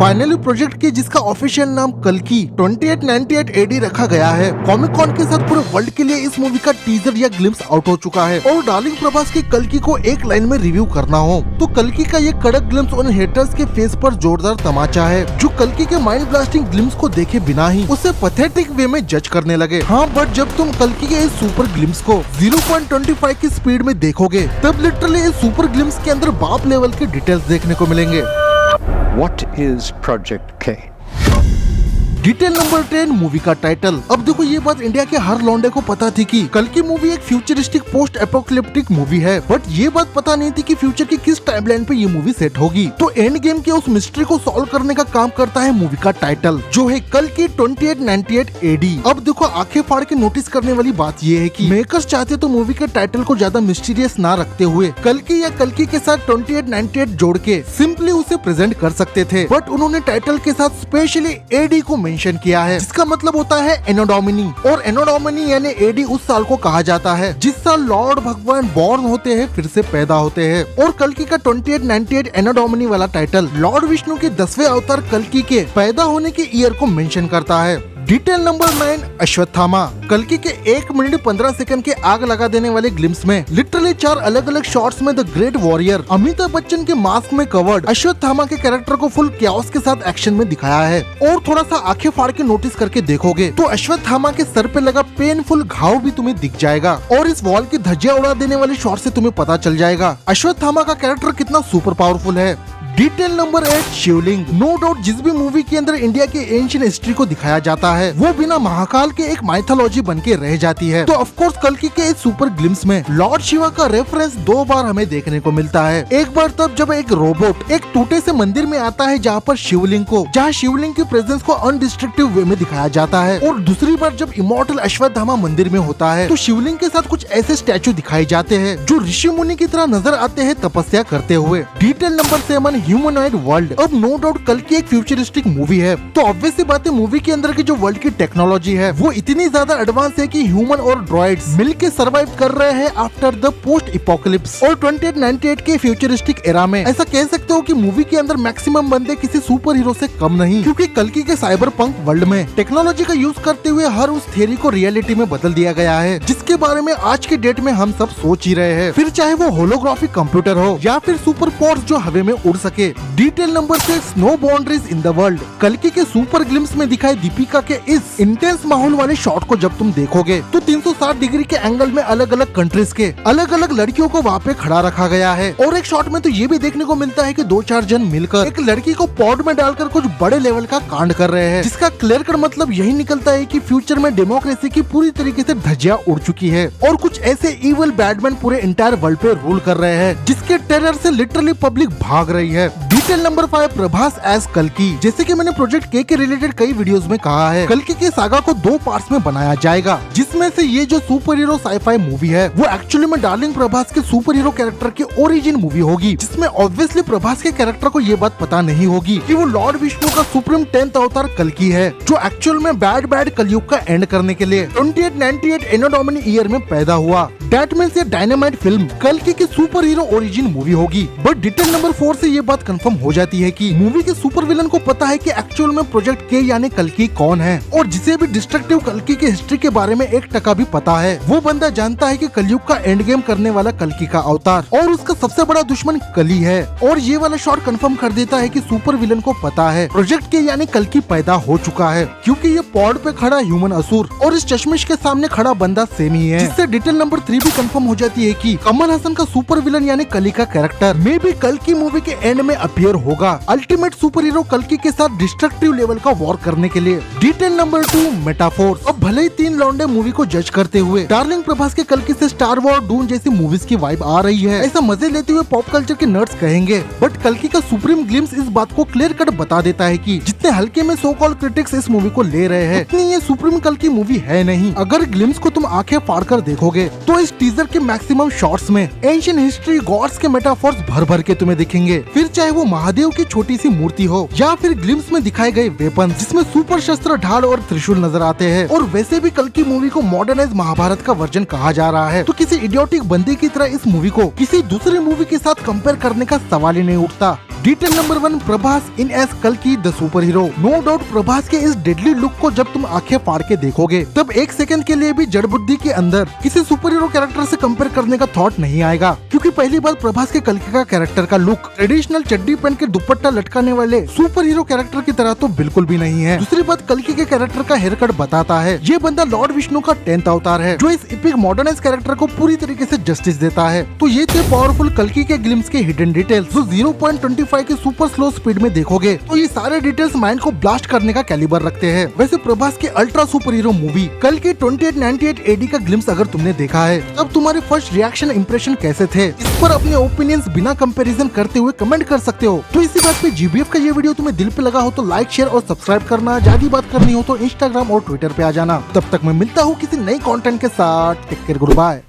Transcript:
Finally project की जिसका official नाम कल्कि 2898 एडी रखा गया है। कॉमिक कॉन के साथ पूरे वर्ल्ड के लिए इस मूवी का टीजर या ग्लिम्स आउट हो चुका है और डार्लिंग प्रभास की कल्कि को एक लाइन में रिव्यू करना हो तो कल्कि का ये कड़क ग्लिम्स उन हेटर्स के फेस पर जोरदार तमाचा है जो कल्कि के माइंड ब्लास्टिंग ग्लिम्स को देखे बिना ही उसे पैथेटिक वे में जज करने लगे। हाँ, बट जब तुम कल्कि के इस सुपर ग्लिम्स को 0.25 की स्पीड में देखोगे तब लिटरली इस सुपर ग्लिम्स के अंदर बाप लेवल के डिटेल्स देखने को मिलेंगे। What is Project K? Detail number 10 movie का टाइटल। अब देखो ये बात इंडिया के हर लौंडे को पता थी कि कल्कि मूवी एक फ्यूचरिस्टिक पोस्ट एपोकलिप्टिक मूवी है, बट ये बात पता नहीं थी कि फ्यूचर की किस टाइमलाइन पे ये मूवी सेट होगी। तो एंड गेम के उस मिस्ट्री को सॉल्व करने का काम करता है मूवी का टाइटल जो है कल्कि 2898 एडी। अब देखो आंखें फाड़ के नोटिस करने वाली बात ये है कि मेकर्स चाहते तो मूवी के टाइटल को ज्यादा मिस्टीरियस ना रखते हुए कल्कि या कल्कि के साथ 2898 जोड़ के सिंपली उसे प्रेजेंट कर सकते थे, बट उन्होंने टाइटल के साथ स्पेशली एडी को मेंशन किया है जिसका मतलब होता है एनो डोमिनी, और एनो डोमिनी यानी एडी उस साल को कहा जाता है जिस साल लॉर्ड भगवान बॉर्न होते हैं, फिर से पैदा होते हैं। और कल्कि का 2898 एनो डोमिनी वाला टाइटल लॉर्ड विष्णु के 10वें अवतार कल्कि के पैदा होने के ईयर को मेंशन करता है। Detail number 9 Ashwatthama. कल्कि के 1 मिनट 15 सेकंड के आग लगा देने वाले ग्लिम्स में लिटरली 4 अलग अलग शॉट्स में the great warrior Amitabh Bachchan के मास्क में कवर्ड अश्वत्थामा के कैरेक्टर को फुल कैओस के साथ एक्शन में दिखाया है। और थोड़ा सा आंखें फाड़ के नोटिस करके देखोगे तो अश्वत्थामा के सर पे लगा पेनफुल घाव भी तुम्हें दिख जाएगा और इस वॉल की धज्जियां उड़ा देने वाले शॉट से तुम्हें पता चल जाएगा अश्वत्थामा का कैरेक्टर कितना सुपर पावरफुल है। डिटेल नंबर 8 शिवलिंग। नो डाउट जिस भी मूवी के अंदर इंडिया की एंशिएंट हिस्ट्री को दिखाया जाता है वो बिना महाकाल के एक माइथोलॉजी बन के रह जाती है। तो ऑफ कोर्स कल्कि के इस सुपर ग्लिम्स में लॉर्ड शिवा का रेफरेंस 2 बार हमें देखने को मिलता है। एक बार तब जब एक रोबोट एक टूटे से मंदिर में आता है जहाँ शिवलिंग की प्रेजेंस को अनडिस्ट्रक्टिव वे में दिखाया जाता है, और दूसरी बार जब इमॉर्टल अश्वत्थामा मंदिर में होता है तो शिवलिंग के साथ कुछ ऐसे स्टैचू दिखाए जाते हैं जो ऋषि मुनि की तरह नजर आते हैं तपस्या करते हुए। Detail number 7 humanoid world. अब नो डाउट कल्कि एक फ्यूचरिस्टिक मूवी है तो ऑब्वियस सी बात है मूवी के अंदर की जो वर्ल्ड की टेक्नोलॉजी है वो इतनी ज्यादा एडवांस है कि ह्यूमन और ड्रॉइड्स मिलके सरवाइव कर रहे हैं आफ्टर द पोस्ट इपोकलिप्स। और 2898 के फ्यूचरिस्टिक एरा में ऐसा कह सकते हो कि मूवी के अंदर मैक्सिमम बंदे किसी सुपर हीरो से कम नहीं, क्योंकि कल्कि के साइबर पंक वर्ल्ड में टेक्नोलॉजी का यूज करते हुए हर उस थियरी को रियलिटी में बदल दिया गया है जिसके बारे में आज के डेट में हम सब सोच ही रहे हैं, फिर चाहे वो होलोग्राफिक कंप्यूटर हो या फिर सुपर फोर्स जो हवा में उड़ सके। Detail number 6 no boundaries in the world. कल्कि के सुपर ग्लिम्स में दिखाई दीपिका के इस इंटेंस माहौल वाले शॉट को जब तुम देखोगे तो 360 डिग्री के एंगल में अलग अलग कंट्रीज के अलग अलग लड़कियों को वहाँ पे खड़ा रखा गया है, और एक शॉट में तो ये भी देखने को मिलता है कि 2-4 जन मिलकर एक लड़की को पॉड में डालकर कुछ बड़े लेवल का कांड कर रहे हैं, जिसका क्लियर कट मतलब यही निकलता है कि फ्यूचर में डेमोक्रेसी की पूरी तरीके से धज्जियां उड़ चुकी है और कुछ ऐसे इविल बैडमैन पूरे इंटायर वर्ल्ड पे रूल कर रहे हैं जिसके टेरर से लिटरली पब्लिक भाग रही है। डिटेल नंबर 5 प्रभास एज कल्कि। जैसे कि मैंने प्रोजेक्ट के रिलेटेड कई वीडियोस में कहा है कल्कि के सागा को 2 पार्ट्स में बनाया जाएगा, जिसमें से ये जो सुपर हीरो साईफाई मूवी है वो एक्चुअली में डार्लिंग प्रभास के सुपर हीरो कैरेक्टर की ओरिजिन मूवी होगी, जिसमें ऑब्वियसली प्रभास के कैरेक्टर को ये बात पता नहीं होगी कि वो लॉर्ड विष्णु का सुप्रीम 10th अवतार कल्कि है जो एक्चुअल में बैड कलयुग का एंड करने के लिए 2898 एनो डोमिनी ईयर में पैदा हुआ। दैट मींस ये डायनामाइट फिल्म कल्कि की सुपर हीरो ओरिजिन मूवी होगी। बट डिटेल नंबर 4 से ये बात कंफर्म हो जाती है कि मूवी के सुपर विलन को पता है कि एक्चुअल में प्रोजेक्ट के यानी कल्कि कौन है, और जिसे भी डिस्ट्रक्टिव कल्कि की हिस्ट्री के बारे में 1% भी पता है वो बंदा जानता है कि कलयुग का एंड गेम करने वाला कल्कि का अवतार और उसका सबसे बड़ा दुश्मन कली है। और ये वाला शॉट कंफर्म कर देता है कि सुपर विलन को पता है प्रोजेक्ट के यानी कल्कि पैदा हो चुका है, क्योंकि ये पॉड पे खड़ा ह्यूमन असुर और इस चश्मिश के सामने खड़ा बंदा सेम ही है, जिससे डिटेल नंबर 3 भी कंफर्म हो जाती है कि कमल हसन का सुपर विलन यानी कली का कैरेक्टर में भी कल्कि मूवी के एंड में अपीयर होगा अल्टीमेट सुपर हीरो कल्कि के साथ डिस्ट्रक्टिव लेवल का वॉर करने के लिए। डिटेल नंबर 2 मेटाफोर्स। अब भले ही 3 लौंडे मूवी को जज करते हुए डार्लिंग प्रभास के कल्कि से स्टार वॉर डून जैसी मूवीज की वाइब आ रही है ऐसा मजे लेते हुए पॉप कल्चर के नर्ड्स कहेंगे, बट कल्कि का सुप्रीम ग्लिम्स इस बात को क्लियर कट बता देता है कि जितने हल्के में सो कॉल्ड क्रिटिक्स इस मूवी को ले रहे हैं उतनी ये सुप्रीम कल्कि मूवी है नहीं। अगर ग्लिम्स को तुम आंखें फाड़ कर देखोगे तो इस टीजर के मैक्सिमम शॉट्स में एंशिएंट हिस्ट्री गॉड्स के मेटाफोर्स भर भर के तुम्हें दिखेंगे, फिर चाहे वो महादेव की छोटी सी मूर्ति हो या फिर ग्लिम्स में दिखाए गए वेपन जिसमें सुपर शस्त्र ढाल और त्रिशूल नजर आते हैं। और वैसे भी कल्कि मूवी को मॉडर्नाइज महाभारत का वर्जन कहा जा रहा है, तो किसी इडियोटिक बंदे की तरह इस मूवी को किसी दूसरी मूवी के साथ कंपेयर करने का सवाल ही नहीं उठता। Detail number 1, Prabhas in as कल्कि the superhero. No doubt Prabhas के इस डेडली लुक को जब तुम आंखें फाड़ के देखोगे तब एक सेकंड के लिए भी जड़ बुद्धि के अंदर किसी सुपर हीरो कैरेक्टर से कंपेयर करने का थॉट नहीं आएगा, क्योंकि पहली बार प्रभास के कल्कि का कैरेक्टर का लुक ट्रेडिशनल चड्डी पहन के दुपट्टा लटकाने वाले सुपर हीरो कैरेक्टर की तरह तो बिल्कुल भी नहीं है। दूसरी बात, कल्कि के कैरेक्टर का हेयर कट बताता है ये बंदा लॉर्ड विष्णु का 10th अवतार है, जो इस इपिक मॉडर्नाइज कैरेक्टर को पूरी तरीके से जस्टिस देता है। तो ये थे पावरफुल कल्कि के ग्लिम्स के हिडन डिटेल्स, जो 0.25 के सुपर स्लो स्पीड में देखोगे तो ये सारे डिटेल्स माइंड को ब्लास्ट करने का कैलिबर रखते हैं। वैसे प्रभास की अल्ट्रा सुपर हीरो मूवी कल्कि 2898 AD का ग्लिम्स अगर तुमने देखा है, तब तुम्हारे फर्स्ट रिएक्शन इंप्रेशन कैसे थे, इस पर अपने ओपिनियंस बिना कंपैरिजन करते हुए कमेंट कर सकते हो। तो इसी बात पे GBF का ये वीडियो तुम्हें दिल पे लगा हो तो लाइक शेयर और सब्सक्राइब करना, ज्यादा बात करनी हो तो इंस्टाग्राम और ट्विटर पे आ जाना। तब तक मैं मिलता हूँ किसी नई कंटेंट के साथ। Take care, good bye.